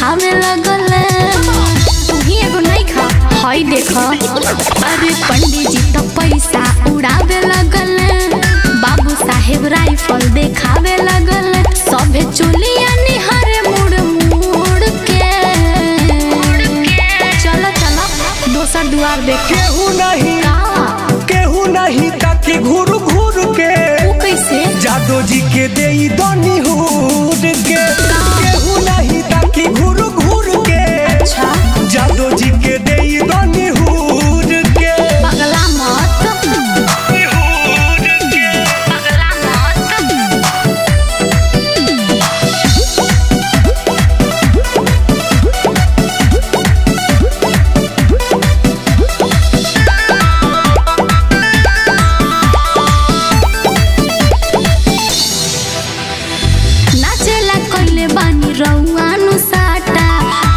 देखावे लगल तू ही एगो नहीं खा हाय देखा। अरे पंडित जी तो पैसा उड़ावे लगल बाबू साहेब राइफल देखावे लगल सभे चोलिया निहारे मुड़ मुड़ के। चलो चलो दोसर द्वार देख। केहू नहीं ताकि घूर घूर के कैसे जादो जी के देई दनी हुर के। केहू नहीं ताकि घूर घूर के अच्छा जादो जी के देई दनी हुर के। पगला मत पगला मत। नाचेला कइले बानी रउआनु साटा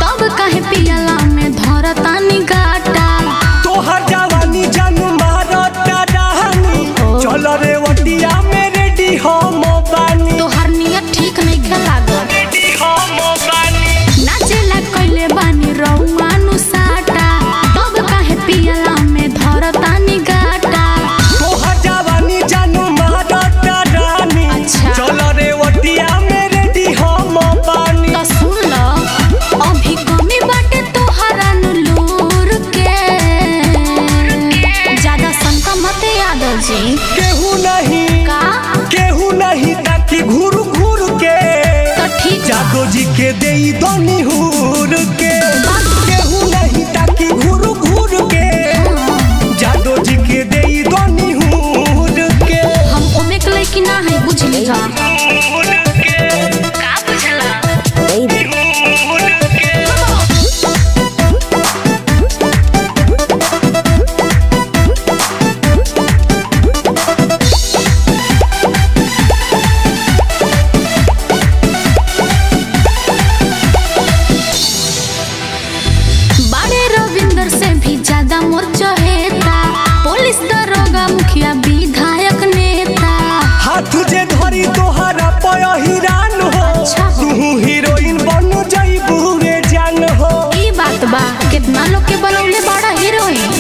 तब काहे पियला में धरतानी गाटा। तोहर जवानी जानू मारता डहानी चल रे वटिया मेरे डी हम बानी। तोहर नियत ठीक नहीं लागल डी हम बानी। नाचेला कइले बानी रउआनु साटा तब काहे पियला में धरतानी गाटा। तोहर जवानी जानू मारता डहानी अच्छा। चल रे वटिया मेरे डी हम बानी। तो सुन लो अभी कमी बाटे तोहरा नुलूर के ज्यादा संका मत यादव जी। केहू नहीं ताकि घूर घूर के तो ठीक जादो जी के देई दनी हुर के। केहू नहीं ताकि घूर घूर के जादो जी के देई दनी हुर के। हम ओमे के लइकी ना है बुझली जा हुर के का बुझला हुर के। बड़े रविंदर से भी ज्यादा मोर चहेता पुलिस दरोगा मुखिया विधायक नेता। हाथ जे धरी तोहरा पय हिरान हो अच्छा हो। तू हीरोइन बन जाइबू रे जान हो। ई बात बा कितना लोग के बनौले बड़ा हीरोइन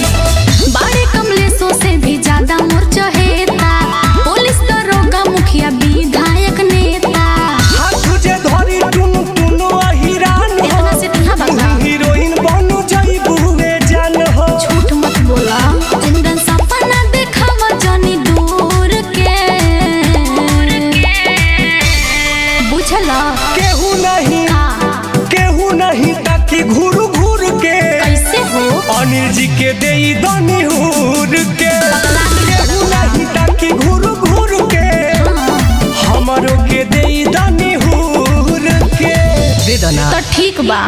बड़े कमलेशों से भी ज्यादा मोर चहेता पुलिस दरोगा मुखिया विधायक नेता। हाथ जे धरी टुन टुन हिरान हो इतना से तुहा तू बता हीरोइन बन जाइबू रे जान हो। झूठ मत बोला जिंदन सपना देखावा जानी दूर के बुझला। केहू नहीं ताकि घूर घूर के कैसे हो अनिल जी के देई दनी हुर के। केहू नहीं ताकि घूर घूर के हमरो के देई दनी हुर के। दे दना तो ठीक बा।